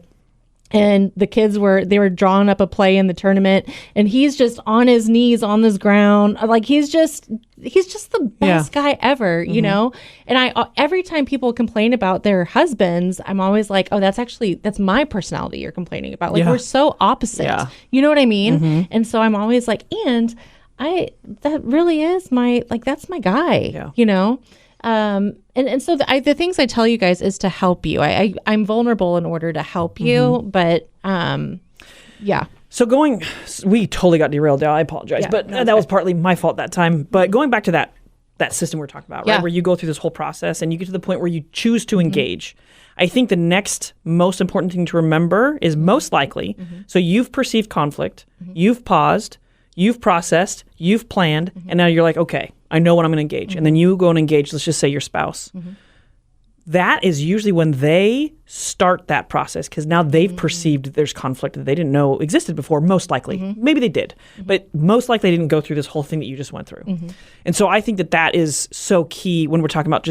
and the kids were drawing up a play in the tournament and he's just on his knees on this ground. Like he's just the best guy ever, you know? And every time people complain about their husbands, I'm always like, oh, that's my personality you're complaining about. Like we're so opposite. Yeah. You know what I mean? And so I'm always like, and that really is that's my guy, you know? And so the things I tell you guys is to help you. I'm vulnerable in order to help you, but yeah. So we totally got derailed now. I apologize, but that was partly my fault that time. But going back to that system we're talking about, right? Where you go through this whole process and you get to the point where you choose to engage. I think the next most important thing to remember is most likely, so you've perceived conflict, you've paused, you've processed, you've planned, and now you're like, okay, I know when I'm going to engage. And then you go and engage, let's just say your spouse. That is usually when they start that process because now they've perceived there's conflict that they didn't know existed before, most likely. Maybe they did, but most likely they didn't go through this whole thing that you just went through. And so I think that is so key when we're talking about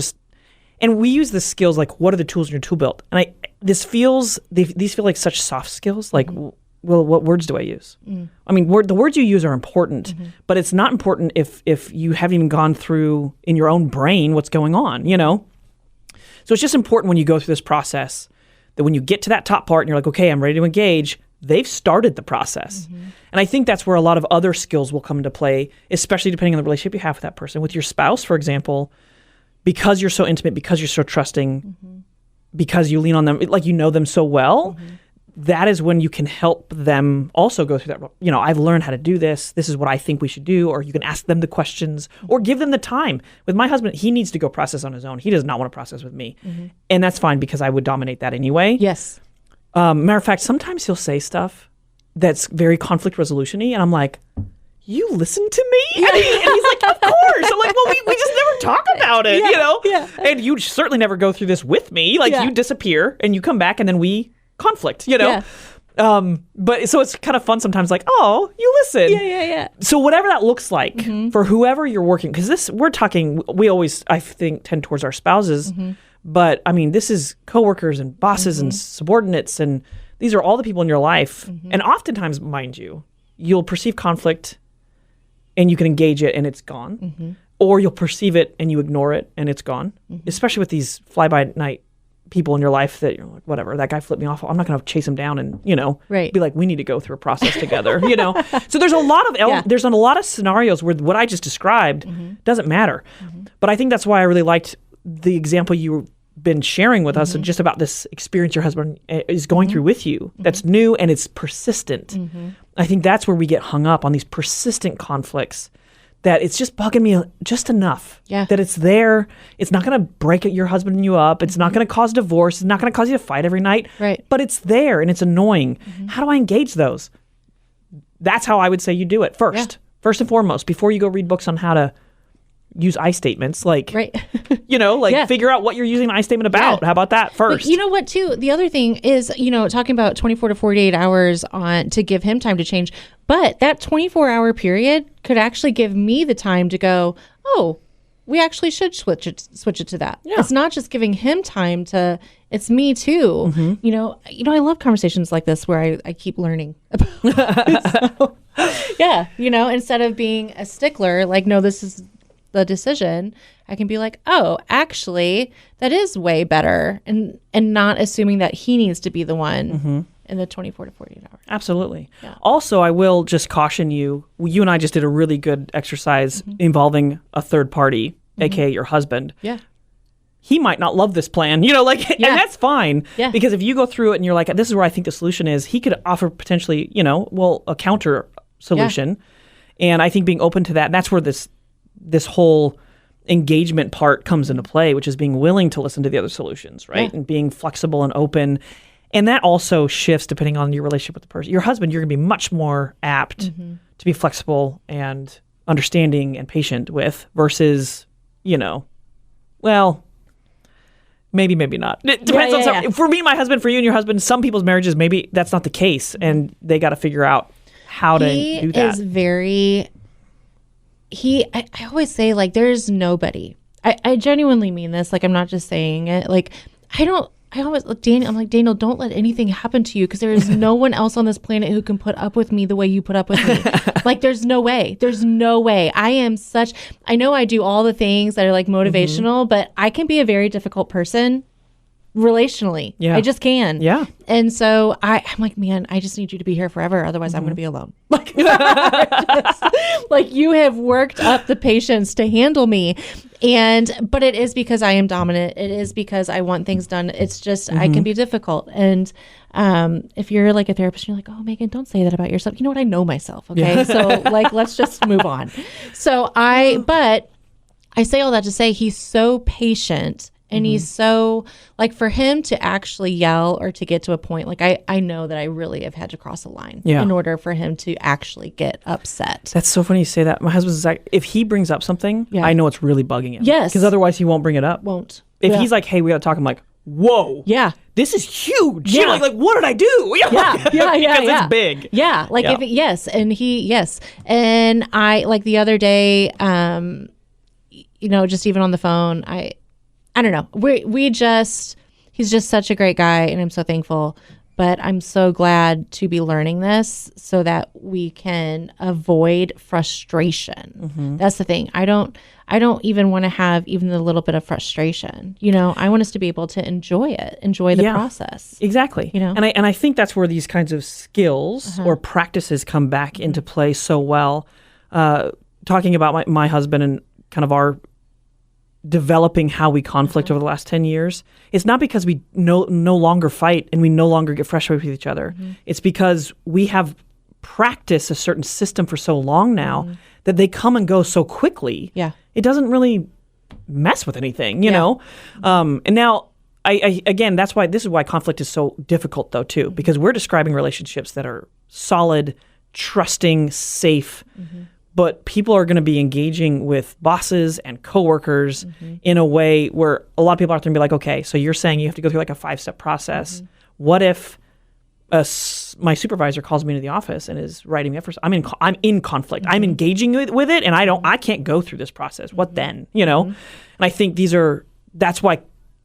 and we use the skills like, what are the tools in your tool belt? And these feel like such soft skills, like, well, what words do I use? I mean, the words you use are important, but it's not important if you haven't even gone through in your own brain what's going on, you know? So it's just important when you go through this process that when you get to that top part and you're like, okay, I'm ready to engage, they've started the process. And I think that's where a lot of other skills will come into play, especially depending on the relationship you have with that person. With your spouse, for example, because you're so intimate, because you're so trusting, because you lean on them, like you know them so well, that is when you can help them also go through that. You know, I've learned how to do this. This is what I think we should do. Or you can ask them the questions or give them the time. With my husband, he needs to go process on his own. He does not want to process with me. And that's fine because I would dominate that anyway. Yes. Matter of fact, sometimes he'll say stuff that's very conflict resolution-y. And I'm like, you listen to me? And he's like, of course. I'm like, well, we just never talk about it, you know? Yeah. And you certainly never go through this with me. Like you disappear and you come back and then we conflict, you know? Yeah. But so it's kind of fun sometimes like, oh, you listen. Yeah. So whatever that looks like for whoever you're working, because we always, I think, tend towards our spouses, but I mean, this is coworkers and bosses and subordinates, and these are all the people in your life. And oftentimes, mind you, you'll perceive conflict and you can engage it and it's gone. Or you'll perceive it and you ignore it and it's gone. Especially with these fly-by-night people in your life that you're like, whatever, that guy flipped me off. I'm not going to chase him down and, be like, we need to go through a process together, So there's a lot of there's a lot of scenarios where what I just described doesn't matter. But I think that's why I really liked the example you've been sharing with us just about this experience your husband is going through with you that's new and it's persistent. I think that's where we get hung up on these persistent conflicts, that it's just bugging me just enough that it's there. It's not going to break your husband and you up. It's not going to cause divorce. It's not going to cause you to fight every night. Right. But it's there and it's annoying. How do I engage those? That's how I would say you do it first. Yeah. First and foremost, before you go read books on how to use I statements, figure out what you're using an I statement about. How about that first? But you know what, too? The other thing is, talking about 24 to 48 hours to give him time to change. But that 24-hour period could actually give me the time to go, oh, we actually should switch it to that. Yeah. It's not just giving him time to, it's me too. I love conversations like this where I keep learning about instead of being a stickler, like, no, this is the decision, I can be like, oh, actually, that is way better, and not assuming that he needs to be the one in the 24 to 48 hours. Absolutely. Yeah. Also, I will just caution you, you and I just did a really good exercise involving a third party, aka your husband. Yeah. He might not love this plan, and that's fine. Yeah. Because if you go through it and you're like, this is where I think the solution is, he could offer potentially, a counter solution. Yeah. And I think being open to that, and that's where this whole engagement part comes into play, which is being willing to listen to the other solutions, right? Yeah. And being flexible and open. And that also shifts depending on your relationship with the person. Your husband, you're going to be much more apt to be flexible and understanding and patient with versus, maybe not. It depends on some. For me and my husband, for you and your husband, some people's marriages, maybe that's not the case. And they got to figure out how to do that. He is very... I always say, like, there's nobody. I genuinely mean this. Like, I'm not just saying it. Like, I always look, Daniel, I'm like, Daniel, don't let anything happen to you, because there is no one else on this planet who can put up with me the way you put up with me. Like, there's no way. There's no way. I know I do all the things that are like motivational, but I can be a very difficult person relationally. Yeah. I just can. Yeah. And so I'm like, man, I just need you to be here forever. Otherwise I'm going to be alone. Like, like, you have worked up the patience to handle me. But it is because I am dominant. It is because I want things done. It's just, I can be difficult. And if you're like a therapist, you're like, oh, Megan, don't say that about yourself. You know what? I know myself. Okay. Yeah. So like, let's just move on. But I say all that to say he's so patient. And he's so, like, for him to actually yell or to get to a point, like, I know that I really have had to cross a line in order for him to actually get upset. That's so funny you say that. My husband's like, if he brings up something, I know it's really bugging him. Yes. Because otherwise he won't bring it up. Won't. If he's like, hey, we got to talk, I'm like, whoa. Yeah. This is huge. Yeah. Like, what did I do? Because it's big. Yeah. Like, And I, like, the other day, just even on the phone, I don't know. He's just such a great guy, and I'm so thankful. But I'm so glad to be learning this so that we can avoid frustration. That's the thing. I don't even want to have even the little bit of frustration. I want us to be able to enjoy the process. Exactly. And I think that's where these kinds of skills or practices come back into play so well. Talking about my husband and kind of our developing how we conflict over the last 10 years, it's not because we no longer fight and we no longer get frustrated with each other. It's because we have practiced a certain system for so long now that they come and go so quickly. Yeah. It doesn't really mess with anything, you know? And now, I again, this is why conflict is so difficult, though, too, because we're describing relationships that are solid, trusting, safe, but people are going to be engaging with bosses and coworkers in a way where a lot of people out there and be like, okay, so you're saying you have to go through like a 5-step process. What if my supervisor calls me into the office and is writing me up for, I'm in conflict. I'm engaging with it, and I can't go through this process. What then? And I think that's why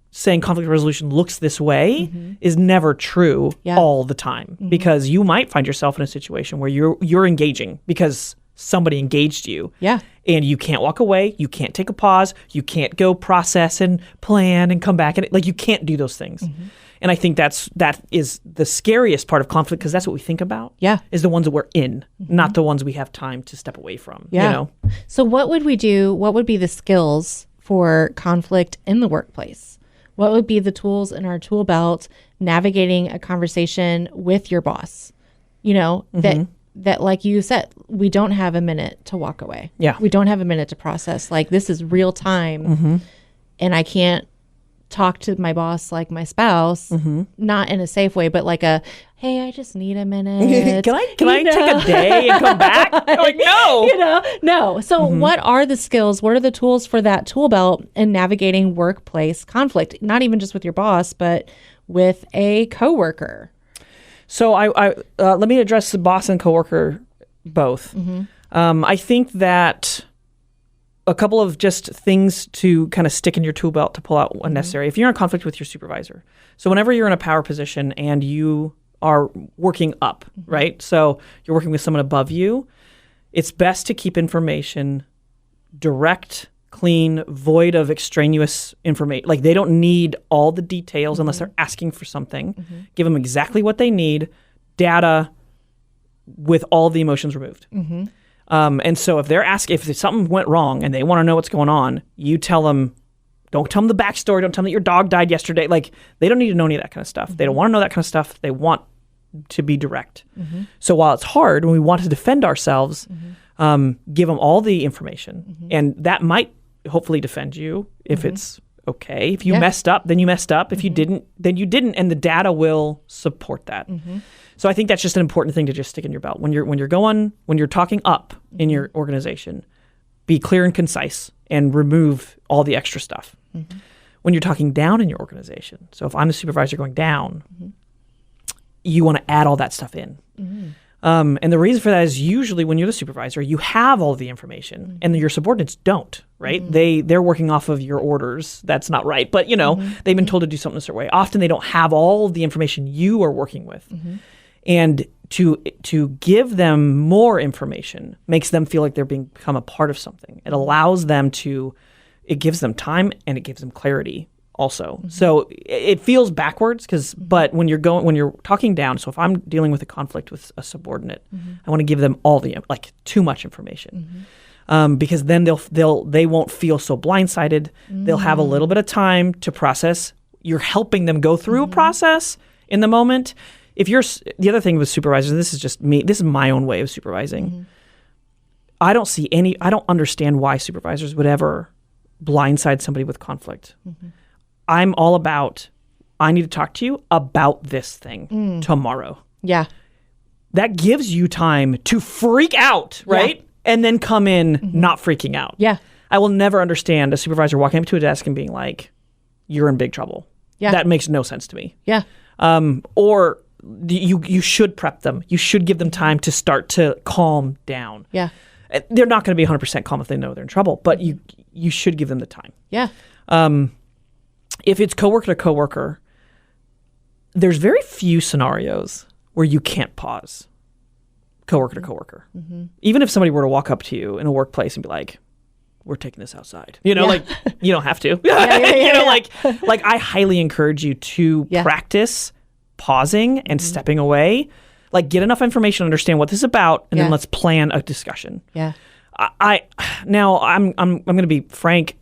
saying conflict resolution looks this way is never true all the time, because you might find yourself in a situation where you're engaging because somebody engaged you. Yeah. And you can't walk away. You can't take a pause. You can't go process and plan and come back. And like, you can't do those things. Mm-hmm. And I think that is the scariest part of conflict, because that's what we think about. Yeah. Is the ones that we're in, not the ones we have time to step away from. Yeah. You know? So what would we do? What would be the skills for conflict in the workplace? What would be the tools in our tool belt navigating a conversation with your boss? You know, that like you said, we don't have a minute to walk away. Yeah. We don't have a minute to process. Like, this is real time, and I can't talk to my boss like my spouse, not in a safe way, but like a, hey, I just need a minute. Can I take a day and come back? Like, no. No. So what are the skills? What are the tools for that tool belt in navigating workplace conflict? Not even just with your boss, but with a coworker. So I let me address the boss and coworker both. I think that a couple of just things to kind of stick in your tool belt to pull out when necessary. If you're in conflict with your supervisor, so whenever you're in a power position and you are working up, right? So you're working with someone above you, it's best to keep information direct, clean, void of extraneous information. Like, they don't need all the details unless they're asking for something. Give them exactly what they need, data with all the emotions removed. And so if they're asking, if something went wrong and they want to know what's going on, you tell them, don't tell them the backstory. Don't tell them that your dog died yesterday. Like, they don't need to know any of that kind of stuff. They don't want to know that kind of stuff. They want to be direct. So while it's hard, when we want to defend ourselves, give them all the information. And that might hopefully defend you if it's okay. If you messed up, then you messed up. If you didn't, then you didn't. And the data will support that. So I think that's just an important thing to just stick in your belt. When you're talking up in your organization, be clear and concise and remove all the extra stuff. When you're talking down in your organization, so if I'm the supervisor going down, you want to add all that stuff in. And the reason for that is usually when you're the supervisor, you have all the information and your subordinates don't, right? They're working off of your orders. That's not right. But, they've been told to do something a certain way. Often they don't have all of the information you are working with. And to give them more information makes them feel like they're become a part of something. It allows them it gives them time and it gives them clarity also. So it feels backwards but when you're talking down, so if I'm dealing with a conflict with a subordinate, I want to give them all too much information. Because then they won't feel so blindsided. They'll have a little bit of time to process. You're helping them go through a process in the moment. The other thing with supervisors, and this is just me, this is my own way of supervising. I don't understand why supervisors would ever blindside somebody with conflict. I'm all about, I need to talk to you about this thing tomorrow. Yeah. That gives you time to freak out, right? Yeah. And then come in not freaking out. Yeah. I will never understand a supervisor walking up to a desk and being like, you're in big trouble. Yeah. That makes no sense to me. Yeah. Or you should prep them. You should give them time to start to calm down. Yeah. They're not going to be 100% calm if they know they're in trouble, but you should give them the time. Yeah. If it's coworker to coworker, there's very few scenarios where you can't pause coworker to coworker. Even if somebody were to walk up to you in a workplace and be like, we're taking this outside. Like, you don't have to. Like I highly encourage you to practice pausing and stepping away. Like, get enough information to understand what this is about, and then let's plan a discussion. Yeah. Now I'm going to be frank.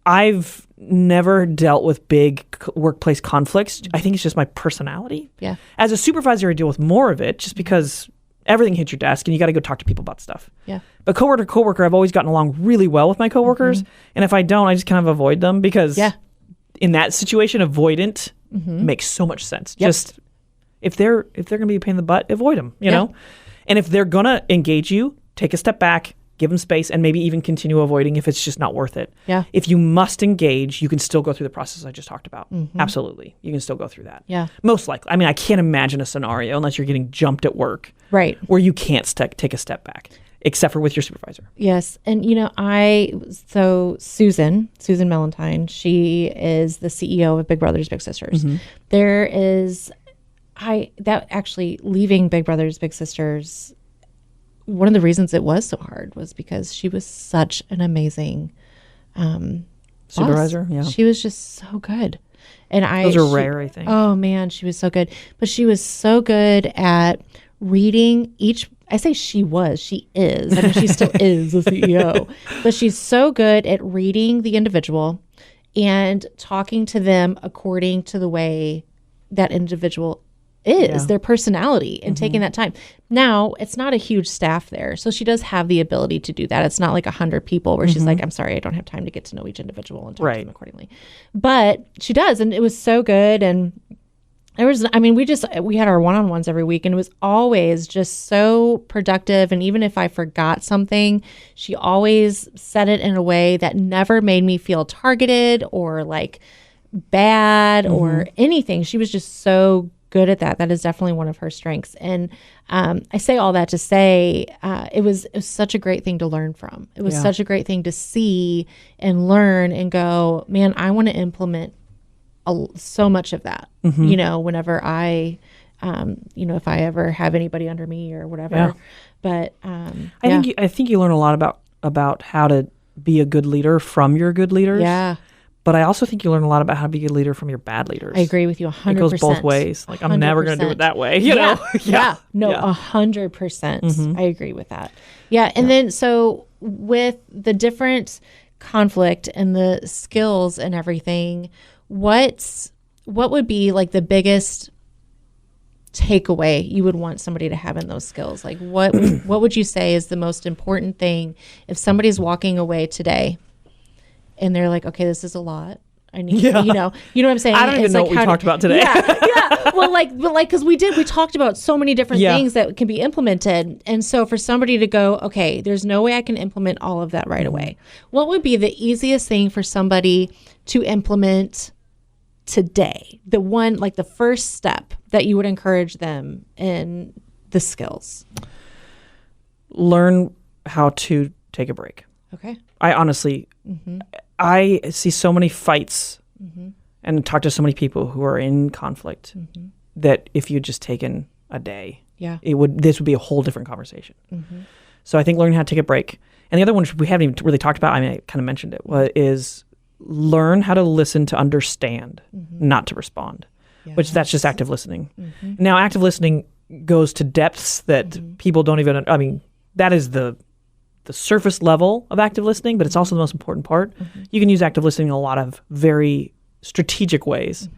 I've never dealt with big workplace conflicts. I think it's just my personality. Yeah. As a supervisor, I deal with more of it just because everything hits your desk and you got to go talk to people about stuff. Yeah. But coworker to coworker, I've always gotten along really well with my coworkers. And if I don't, I just kind of avoid them because in that situation, avoidant makes so much sense. Yep. Just if they're going to be a pain in the butt, avoid them, you know? And if they're going to engage you, take a step back, give them space, and maybe even continue avoiding if it's just not worth it. Yeah. If you must engage, you can still go through the process I just talked about. Absolutely. You can still go through that. Yeah. Most likely. I mean, I can't imagine a scenario, unless you're getting jumped at work, right, where you can't take a step back, except for with your supervisor. Yes. And, Susan Melentine, she is the CEO of Big Brothers Big Sisters. There is, leaving Big Brothers Big Sisters one of the reasons it was so hard was because she was such an amazing supervisor. boss. Yeah. She was just so good. And Those are rare, I think. Oh man, she was so good. But she was so good at reading I say she is. I mean, she still is the CEO. But she's so good at reading the individual and talking to them according to the way that individual is, their personality, and taking that time. Now, it's not a huge staff there, so she does have the ability to do that. It's not like 100 people where she's like, I'm sorry, I don't have time to get to know each individual and talk to them accordingly. But she does, and it was so good. And we had our one-on-ones every week, and it was always just so productive. And even if I forgot something, she always said it in a way that never made me feel targeted or like bad or anything. She was just so good at that. That is definitely one of her strengths. And I say all that to say it was such a great thing to learn from. It was such a great thing to see and learn and go, man, I want to implement so much of that, whenever I, if I ever have anybody under me or whatever. Yeah. But I think you learn a lot about how to be a good leader from your good leaders. Yeah. But I also think you learn a lot about how to be a good leader from your bad leaders. I agree with you 100%. It goes both ways. Like, I'm 100%. Never going to do it that way. You know? No, 100%. I agree with that. Yeah. And then, so with the different conflict and the skills and everything, what would be like the biggest takeaway you would want somebody to have in those skills? Like, what would you say is the most important thing if somebody's walking away today and they're like, okay, this is a lot. I need, you know what I'm saying? I don't even know what we talked about today. Yeah. Well, because we talked about so many different things that can be implemented. And so for somebody to go, okay, there's no way I can implement all of that right away. What would be the easiest thing for somebody to implement today? The one, like the first step that you would encourage them in the skills? Learn how to take a break. Okay. I honestly, I see so many fights and talk to so many people who are in conflict that if you'd just taken a day, this would be a whole different conversation. So I think learning how to take a break. And the other one, which we haven't even really talked about, I mean, I kind of mentioned it, is learn how to listen to understand, not to respond, which that's just active listening. Now, active listening goes to depths that people don't even, I mean, that is the surface level of active listening, but it's also the most important part. You can use active listening in a lot of very strategic ways.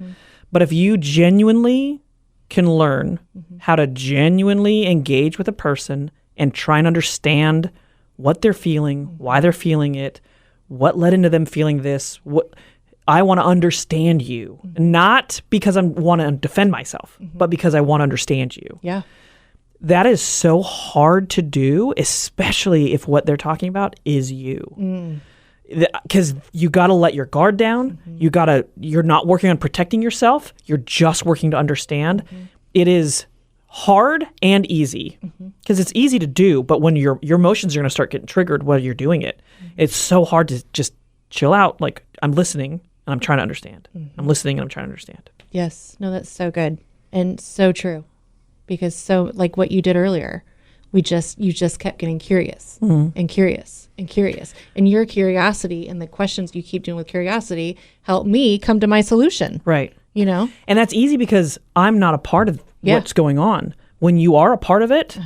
But if you genuinely can learn how to genuinely engage with a person and try and understand what they're feeling, why they're feeling it, what led into them feeling this, what I want to understand you, not because I want to defend myself, but because I want to understand you. Yeah. That is so hard to do, especially if what they're talking about is you. Because you got to let your guard down. You're not working on protecting yourself. You're just working to understand. It is hard and easy because it's easy to do, but when your emotions are going to start getting triggered while you're doing it, it's so hard to just chill out. Like, I'm listening and I'm trying to understand. I'm listening and I'm trying to understand. Yes. No, that's so good and so true. Because so like what you did earlier, you just kept getting curious and curious and curious. And your curiosity and the questions you keep doing with curiosity help me come to my solution. Right. You know? And that's easy because I'm not a part of what's going on. When you are a part of it,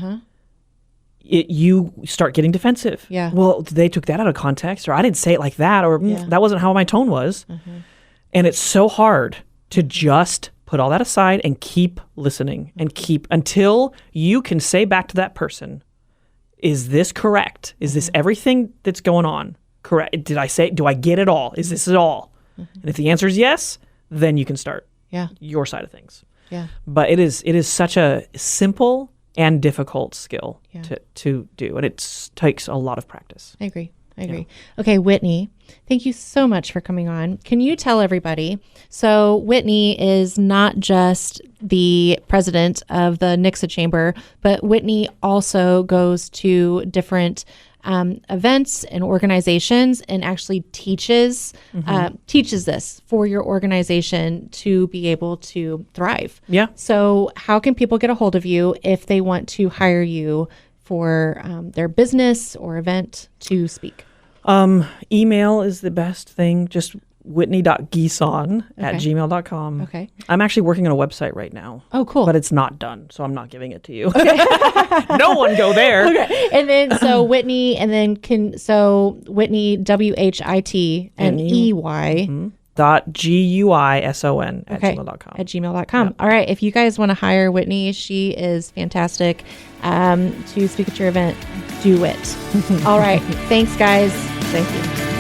you start getting defensive. Yeah. Well, they took that out of context, or I didn't say it like that, or that wasn't how my tone was. And it's so hard to just put all that aside and keep listening and keep until you can say back to that person, is this correct? Is this everything that's going on correct? Do I get it all? Is this it all? And if the answer is yes, then you can start your side of things. Yeah. But it is such a simple and difficult skill to do. And it takes a lot of practice. I agree. Okay, Whitney, thank you so much for coming on. Can you tell everybody, so Whitney is not just the president of the NICSA Chamber, but Whitney also goes to different events and organizations and actually teaches this for your organization to be able to thrive. Yeah. So how can people get a hold of you if they want to hire you for their business or event to speak? Email is the best thing. Just whitney.guison at gmail.com. Okay. I'm actually working on a website right now. Oh, cool. But it's not done, so I'm not giving it to you. No one go there. Okay. And then so Whitney, and then Whitney, WHITNEY. .GUISON at gmail.com. At gmail.com. Yep. All right. If you guys want to hire Whitney, she is fantastic to speak at your event. Do it. All right. Thanks, guys. Thank you.